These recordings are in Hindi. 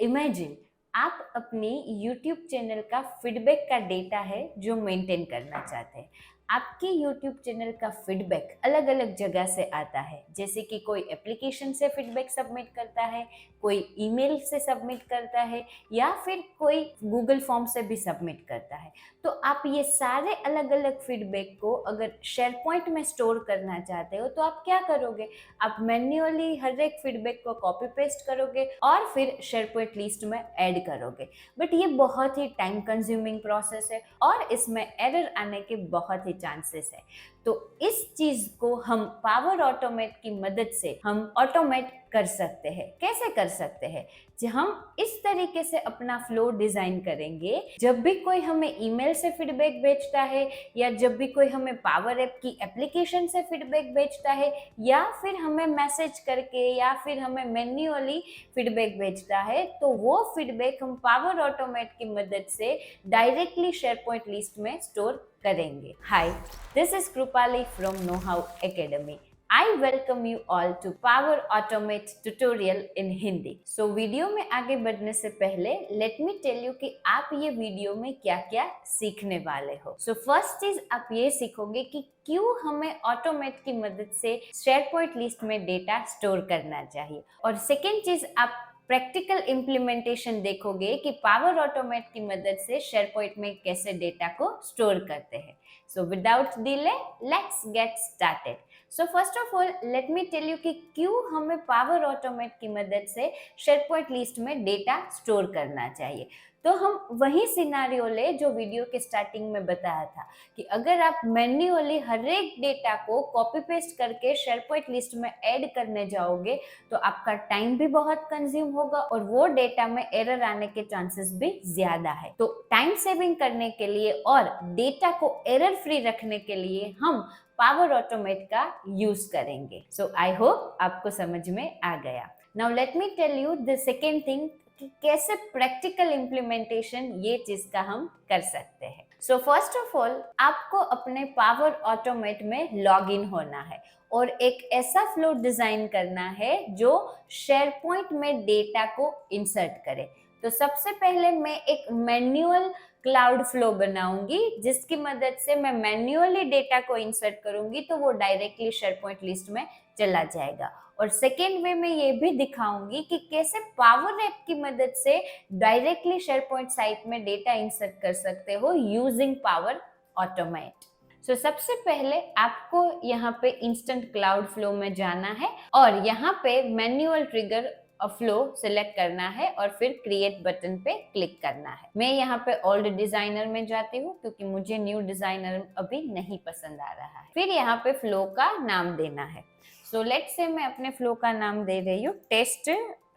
इमेजिन आप अपनी YouTube चैनल का फीडबैक का डेटा है जो मेंटेन करना चाहते हैं। आपके YouTube चैनल का फीडबैक अलग अलग जगह से आता है, जैसे कि कोई एप्लीकेशन से फीडबैक सबमिट करता है, कोई ईमेल से सबमिट करता है या फिर कोई गूगल फॉर्म से भी सबमिट करता है। तो आप ये सारे अलग अलग फीडबैक को अगर शेयर पॉइंट में स्टोर करना चाहते हो तो आप क्या करोगे? आप मैन्युअली हर एक फीडबैक को कॉपी पेस्ट करोगे और फिर शेयर पॉइंट लिस्ट में ऐड करोगे। बट ये बहुत ही टाइम कंज्यूमिंग प्रोसेस है और इसमें एरर आने के बहुत ही चांसेस है। तो इस चीज को हम पावर ऑटोमेट की मदद से हम ऑटोमेट कर सकते हैं। कैसे कर सकते हैं? जो हम इस तरीके से अपना फ्लो डिजाइन करेंगे, जब भी कोई हमें ईमेल से फीडबैक भेजता है या जब भी कोई हमें पावर ऐप की एप्लीकेशन से फीडबैक भेजता है या फिर हमें मैसेज करके या फिर हमें मैन्युअली फीडबैक भेजता है, तो वो फीडबैक हम पावर ऑटोमेट की मदद से डायरेक्टली शेयर पॉइंट लिस्ट में स्टोर करेंगे। Hi, this is Kripali from know how academy. I welcome you all to Power Automate tutorial in Hindi. So video में आगे बढ़ने से पहले लेट मी टेल यू कि आप ये वीडियो में क्या क्या सीखने वाले हो। So फर्स्ट चीज आप ये सीखोगे कि क्यों हमें ऑटोमेट की मदद से शेयर पॉइंट लिस्ट में डेटा स्टोर करना चाहिए, और सेकेंड चीज आप प्रैक्टिकल इम्प्लीमेंटेशन देखोगे कि पावर ऑटोमेट की मदद से शेयर पॉइंट में कैसे डेटा को स्टोर करते हैं। So without delay let's get started. So first of all let me tell you कि क्यों हमें पावर ऑटोमेट की मदद से शेयर पॉइंट लिस्ट में डेटा स्टोर करना चाहिए। तो हम वही सिनारियो ले जो वीडियो के स्टार्टिंग में बताया था कि अगर आप मैन्युअली हर एक डेटा को कॉपी पेस्ट करके शेयर पॉइंट लिस्ट में ऐड करने जाओगे तो आपका टाइम भी बहुत कंज्यूम होगा और वो डेटा में एरर आने के चांसेस भी ज्यादा है। तो टाइम सेविंग करने के लिए और डेटा को एरर फ्री रखने के लिए हम पावर ऑटोमेट का यूज करेंगे। सो आई होप आपको समझ में आ गया। Now let me tell you the second thing कि कैसे प्रैक्टिकल इम्प्लीमेंटेशन ये चीज का हम कर सकते हैं। सो फर्स्ट ऑफ ऑल आपको अपने पावर ऑटोमेट में लॉग इन होना है और एक ऐसा फ्लो डिजाइन करना है जो शेयर पॉइंट में डेटा को इंसर्ट करे। तो सबसे पहले मैं एक मैन्युअल क्लाउड फ्लो बनाऊंगी जिसकी मदद से मैं मैन्युअली डेटा को इंसर्ट करूंगी तो वो डायरेक्टली शेयर पॉइंट लिस्ट में चला जाएगा। और सेकेंड वे में ये भी दिखाऊंगी कि कैसे पावर ऐप की मदद से डायरेक्टली शेयर पॉइंट साइट में डेटा इंसर्ट कर सकते हो यूजिंग पावर ऑटोमेट। सो सबसे पहले आपको यहाँ पे इंस्टेंट क्लाउड फ्लो में जाना है और यहाँ पे मैन्युअल ट्रिगर फ्लो सिलेक्ट करना है और फिर क्रिएट बटन पे क्लिक करना है। मैं यहाँ पे ओल्ड डिजाइनर में जाती हूँ क्योंकि मुझे न्यू डिजाइनर अभी नहीं पसंद आ रहा है। फिर यहाँ पे फ्लो का नाम देना है। सो लेट्स से मैं अपने फ्लो का नाम दे रही हूँ test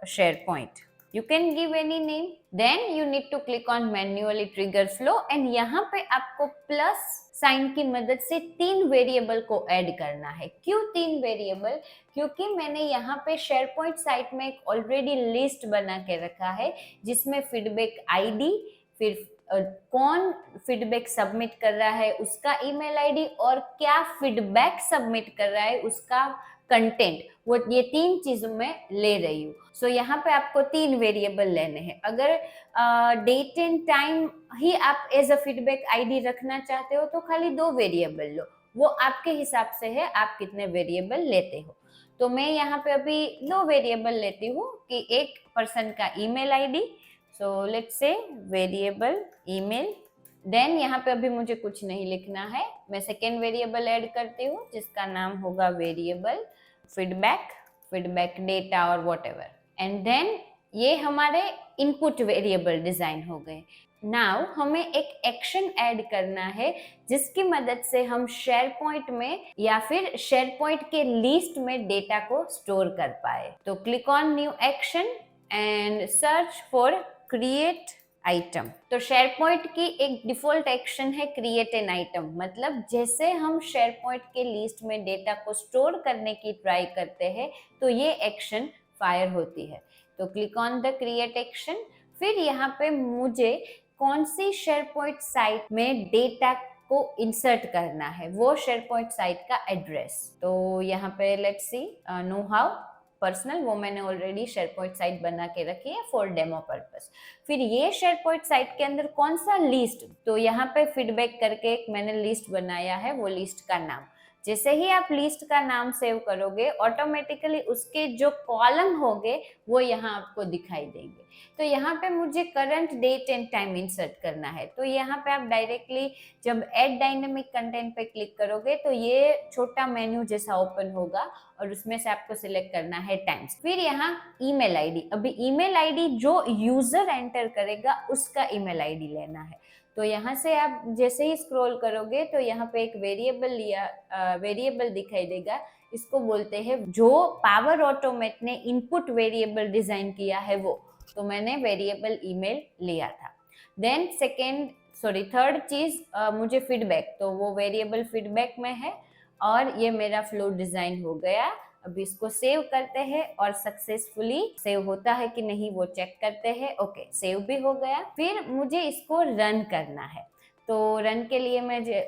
SharePoint. You can give any name. Then you need to click on manually trigger flow and यहाँ पे आपको प्लस साइन की मदद से 3 वेरिएबल को ऐड करना है। क्यों 3 वेरिएबल? क्योंकि मैंने यहाँ पे शेयर पॉइंट साइट में एक ऑलरेडी लिस्ट बना के रखा है जिसमें फीडबैक आईडी, फिर कौन फीडबैक सबमिट कर रहा है उसका ईमेल आईडी और क्या फीडबैक सबमिट कर रहा है उसका कंटेंट, वो ये 3 चीजों में ले रही हूँ। सो यहाँ पे आपको 3 वेरिएबल लेने हैं। अगर डेट एंड टाइम ही आप एज अ फीडबैक आईडी रखना चाहते हो तो खाली 2 वेरिएबल लो, वो आपके हिसाब से है आप कितने वेरिएबल लेते हो। तो मैं यहाँ पे अभी 2 वेरिएबल लेती हूँ कि एक पर्सन का email ID. So let's say variable email. Then यहाँ पे अभी मुझे कुछ नहीं लिखना है, मैं सेकेंड वेरिएबल ऐड करती हूँ जिसका नाम होगा वेरिएबल फीडबैक, फीडबैक डेटा और व्हाटएवर। एंड देन ये हमारे इनपुट वेरिएबल डिजाइन हो गए। नाउ हमें एक एक्शन ऐड करना है जिसकी मदद से हम शेयर पॉइंट में या फिर शेयर पॉइंट के लिस्ट में डेटा को स्टोर कर पाए। तो click on new action and search for create item. तो शेयर पॉइंट की एक डिफॉल्ट एक्शन है क्रिएट एन आइटम, मतलब जैसे हम शेयर पॉइंट के लिस्ट में डेटा को स्टोर करने की ट्राई करते हैं तो ये एक्शन फायर होती है। तो click on the create action. फिर यहाँ पे मुझे कौन सी शेयर पॉइंट साइट में डेटा को इंसर्ट करना है, वो शेयर पॉइंट साइट का एड्रेस। तो यहाँ पे let's see know how personal, वो मैंने ऑलरेडी शेयरपॉइंट साइट बना के रखी है फॉर डेमो पर्पस। फिर ये शेयरपॉइंट साइट के अंदर कौन सा लिस्ट, तो यहाँ पे फीडबैक करके एक मैंने लिस्ट बनाया है, वो लिस्ट का नाम, जैसे ही आप लिस्ट का नाम सेव करोगे ऑटोमेटिकली उसके जो कॉलम होंगे वो यहाँ आपको दिखाई देंगे। तो यहाँ पे मुझे current date and time insert करना है, तो यहाँ पे आप डायरेक्टली जब ऐड डायनेमिक कंटेंट पे क्लिक करोगे तो ये छोटा मेन्यू जैसा ओपन होगा और उसमें से आपको सिलेक्ट करना है टाइम्स। फिर यहाँ ईमेल आईडी, अभी ईमेल आईडी जो यूजर एंटर करेगा उसका ईमेल आईडी लेना है। तो यहाँ से आप जैसे ही स्क्रॉल करोगे तो यहाँ पे एक वेरिएबल दिखाई देगा, इसको बोलते हैं, जो पावर ऑटोमेट ने इनपुट वेरिएबल डिजाइन किया है वो, तो मैंने वेरिएबल ईमेल लिया था। देन थर्ड चीज मुझे फीडबैक, तो वो वेरिएबल फीडबैक में है और ये मेरा फ्लो डिजाइन हो गया। अब इसको सेव करते हैं और सक्सेसफुली सेव होता है कि नहीं वो चेक करते हैं। ओके, सेव भी हो गया। फिर मुझे इसको रन करना है, तो रन के लिए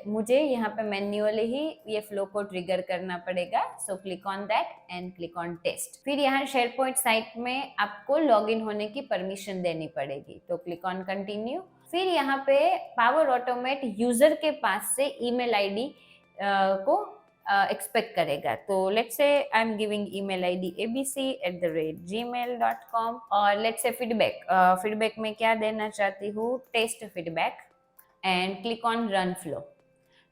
मुझे यहाँ पे मैन्युअली ही ये फ्लो को ट्रिगर करना पड़ेगा। So click on that and click on test. फिर यहाँ शेयरपॉइंट साइट में आपको लॉगिन होने की परमिशन देनी पड़ेगी, तो क्लिक ऑन कंटिन्यू। फिर यहाँ पे पावर ऑटोमेट यूजर के पास से ईमेल आईडी को एक्सपेक्ट करेगा। तो let's say I am giving email ID abc@gmail.com और लेट्स से फीडबैक में क्या देना चाहती हूँ, test feedback, and click on run flow.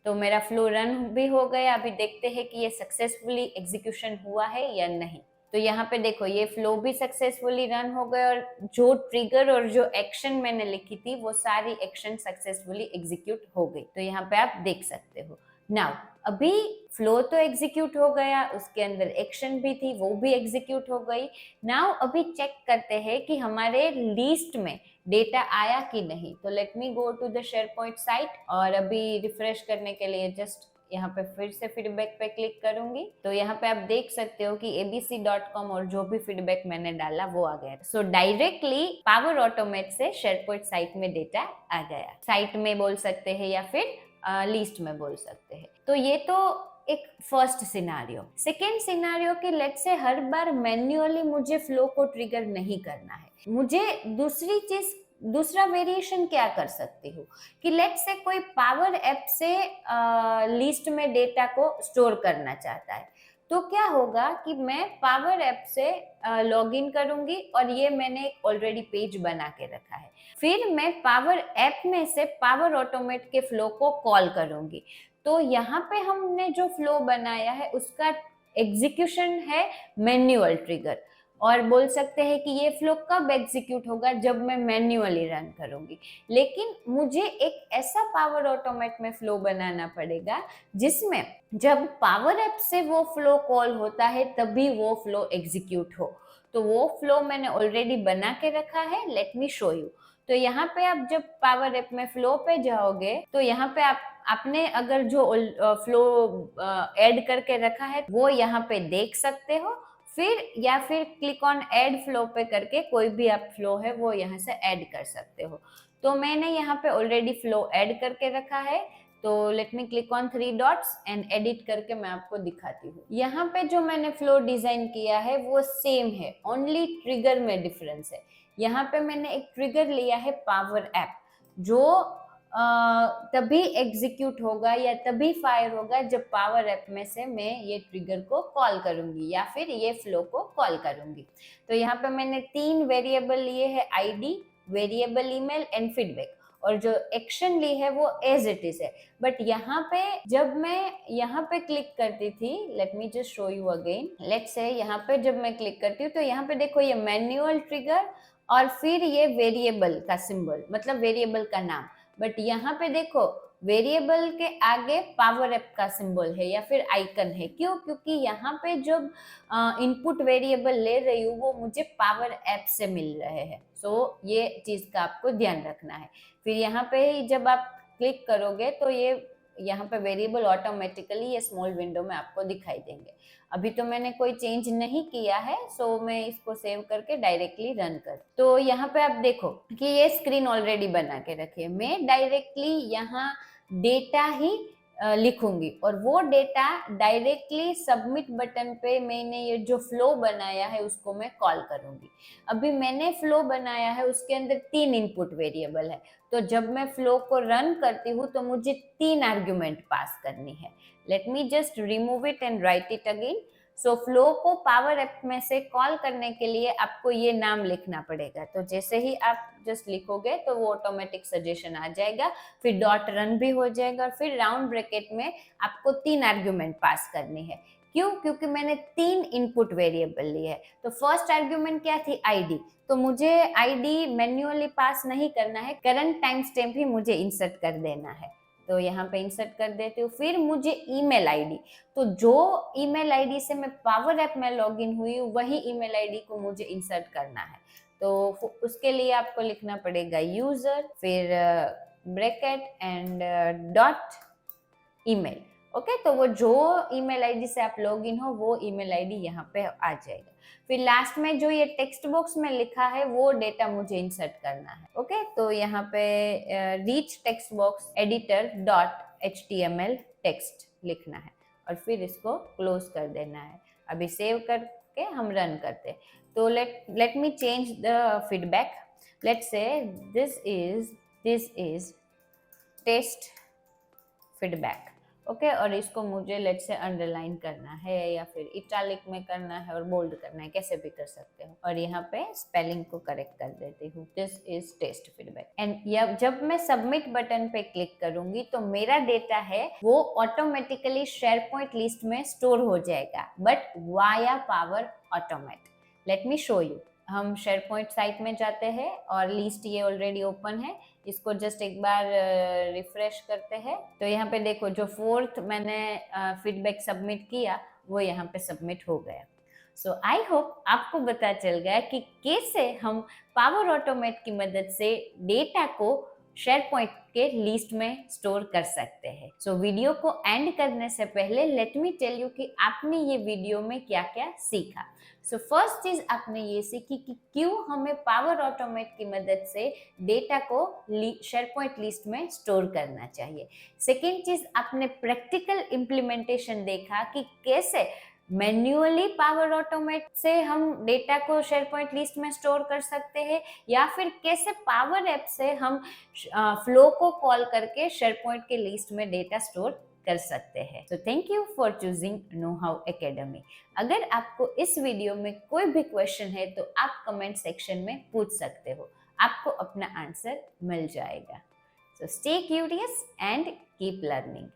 तो मेरा फ्लो रन भी हो गया। अभी देखते हैं कि ये सक्सेसफुली एग्जीक्यूशन हुआ है या नहीं। तो यहाँ पे देखो ये फ्लो भी सक्सेसफुली रन हो गए और जो ट्रिगर और जो एक्शन मैंने लिखी थी वो सारी एक्शन सक्सेसफुली एग्जीक्यूट हो गई। तो यहाँ पे आप देख सकते हो। नाउ अभी फ्लो तो एग्जीक्यूट हो गया, उसके अंदर एक्शन भी थी वो भी एग्जीक्यूट हो गई। नाउ अभी चेक करते हैं कि हमारे लिस्ट में डेटा आया कि नहीं। तो let me go to the SharePoint site और अभी रिफ्रेश करने के लिए जस्ट यहाँ पे फिर से फीडबैक पे क्लिक करूंगी। तो यहाँ पे आप देख सकते हो कि abc.com और जो भी फीडबैक मैंने डाला वो आ गया। सो डायरेक्टली पावर ऑटोमेट से शेयरपॉइंट साइट में डेटा आ गया। साइट में बोल सकते हैं या फिर लिस्ट में बोल सकते हैं। तो ये तो एक फर्स्ट सिनारियो। सेकेंड सिनारियो कि let's say her bar manually मुझे फ्लो को ट्रिगर नहीं करना है, मुझे दूसरा वेरिएशन क्या कर सकती हूँ कि लेट्स से कोई पावर ऐप से लिस्ट में डेटा को स्टोर करना चाहता है। तो क्या होगा कि मैं पावर ऐप से लॉगिन करूंगी और ये मैंने ऑलरेडी पेज बना के रखा है। फिर मैं पावर ऐप में से पावर ऑटोमेट के फ्लो को कॉल करूंगी। तो यहाँ पे हमने जो फ्लो बनाया है उसका एग्जीक्यूशन है मैन्युअल ट्रिगर, और बोल सकते हैं कि ये फ्लो कब एग्जीक्यूट होगा, जब मैं मैन्युअली रन करूंगी। लेकिन मुझे एक ऐसा पावर ऑटोमेट में फ्लो बनाना पड़ेगा जिसमें जब पावर ऐप से वो फ्लो कॉल होता है तभी वो फ्लो एग्जीक्यूट हो। तो वो फ्लो मैंने ऑलरेडी बना के रखा है, लेट मी शो यू। तो यहाँ पे आप जब पावर ऐप में फ्लो पे जाओगे तो यहाँ पे आपने अगर जो फ्लो ऐड करके रखा है वो यहाँ पे देख सकते हो। फिर क्लिक ऑन ऐड फ्लो पे करके कोई भी आप फ्लो है वो यहाँ से ऐड कर सकते हो। तो मैंने यहाँ पे ऑलरेडी फ्लो ऐड करके रखा है, तो let me click on 3 dots and edit करके मैं आपको दिखाती हूँ। यहाँ पे जो मैंने फ्लो डिजाइन किया है वो सेम है, ओनली ट्रिगर में डिफरेंस है। यहाँ पे मैंने एक ट्रिगर लिया है पावर ऐप, जो तभी एग्जीक्यूट होगा या तभी फायर होगा जब पावर ऐप में से मैं ये ट्रिगर को कॉल करूंगी या फिर ये फ्लो को कॉल करूंगी। तो यहाँ पे मैंने 3 वेरिएबल लिए है, ID, variable email and feedback, और जो एक्शन ली है वो एज इट इज है। बट यहाँ पे जब मैं यहाँ पे क्लिक करती थी, let me just show you again, let's say यहाँ पे जब मैं क्लिक करती हूँ तो यहाँ पे देखो ये मैन्युअल ट्रिगर और फिर ये वेरिएबल का सिंबल, मतलब वेरिएबल का नाम। बट यहाँ पे देखो वेरिएबल के आगे पावर ऐप का सिंबल है या फिर आइकन है। क्यों? क्योंकि यहाँ पे जब इनपुट वेरिएबल ले रही हूँ वो मुझे पावर ऐप से मिल रहे हैं। सो ये चीज का आपको ध्यान रखना है। फिर यहाँ पे ही जब आप क्लिक करोगे तो ये यहाँ पे वेरिएबल ऑटोमेटिकली ये स्मॉल विंडो में आपको दिखाई देंगे। अभी तो मैंने कोई चेंज नहीं किया है, सो मैं इसको सेव करके डायरेक्टली रन कर। तो यहाँ पे आप देखो कि ये स्क्रीन ऑलरेडी बना के रखी है, मैं डायरेक्टली यहाँ डेटा ही लिखूंगी और वो डेटा डायरेक्टली सबमिट बटन पे मैंने ये जो फ्लो बनाया है उसको मैं कॉल करूंगी। अभी मैंने फ्लो बनाया है, उसके अंदर 3 इनपुट वेरिएबल है, तो जब मैं फ्लो को रन करती हूँ तो मुझे 3 आर्ग्यूमेंट पास करनी है। Let me just remove it and right it again. So flow को पावर ऐप में से कॉल करने के लिए आपको ये नाम लिखना पड़ेगा, तो जैसे ही आप जस्ट लिखोगे तो वो ऑटोमेटिक सजेशन आ जाएगा, फिर डॉट रन भी हो जाएगा और फिर राउंड ब्रैकेट में आपको 3 आर्ग्यूमेंट पास करनी है। क्यों? क्योंकि मैंने 3 इनपुट वेरिएबल लिए है। तो फर्स्ट आर्ग्यूमेंट क्या थी? आईडी। तो मुझे आईडी मैन्युअली पास नहीं करना है, करंट टाइम स्टैम्प ही मुझे इंसर्ट कर देना है, तो यहाँ पे इंसर्ट कर देती हूँ। फिर मुझे ईमेल आईडी, तो जो ईमेल आईडी से मैं पावर ऐप में लॉगिन हुई हूँ वही ईमेल आईडी को मुझे इंसर्ट करना है। तो उसके लिए आपको लिखना पड़ेगा यूजर, फिर bracket and dot email. Okay, तो वो जो ईमेल आईडी से आप लॉगिन हो वो ईमेल आईडी यहाँ पे आ जाएगा। फिर लास्ट में जो ये टेक्स्ट बॉक्स में लिखा है वो डेटा मुझे इंसर्ट करना है। ओके, तो यहाँ पे reach text box editor dot HTML text लिखना है और फिर इसको क्लोज कर देना है। अभी सेव करके हम रन करते हैं। तो let me change the feedback. Let's say this is test feedback. Okay, और इसको मुझे लेट से अंडरलाइन करना है या फिर इटालिक में करना है और बोल्ड करना है, कैसे भी कर सकते हो। और यहाँ पे स्पेलिंग को करेक्ट कर देती हूँ, this is test feedback. And जब मैं सबमिट बटन पे क्लिक करूंगी तो मेरा डेटा है वो ऑटोमेटिकली शेयरपॉइंट लिस्ट में स्टोर हो जाएगा, but via power automate. Let me show you. हम शेयरपॉइंट साइट में जाते हैं और लिस्ट ये ऑलरेडी ओपन है, इसको जस्ट एक बार रिफ्रेश करते हैं। तो यहाँ पे देखो जो 4th मैंने फीडबैक सबमिट किया वो यहाँ पे सबमिट हो गया। सो आई होप आपको पता चल गया कि कैसे हम पावर ऑटोमेट की मदद से डेटा को शेयरपॉइंट के लिस्ट में स्टोर कर सकते हैं। सो वीडियो को एंड करने से पहले लेट मी टेल यू कि आपने ये वीडियो में क्या क्या सीखा। सो फर्स्ट चीज आपने ये सीखी कि क्यों हमें पावर ऑटोमेट की मदद से डेटा को शेयरपॉइंट लिस्ट में स्टोर करना चाहिए। सेकेंड चीज आपने प्रैक्टिकल इम्प्लीमेंटेशन देखा कि कैसे मैन्युअली पावर ऑटोमेट से हम डेटा को शेयरपॉइंट लिस्ट में स्टोर कर सकते हैं, या फिर कैसे पावर ऐप से हम फ्लो को कॉल करके शेयरपॉइंट के लिस्ट में डेटा स्टोर कर सकते हैं। तो thank you for choosing no how academy. अगर आपको इस वीडियो में कोई भी क्वेश्चन है तो आप कमेंट सेक्शन में पूछ सकते हो, आपको अपना आंसर मिल जाएगा। So stay curious and keep learning.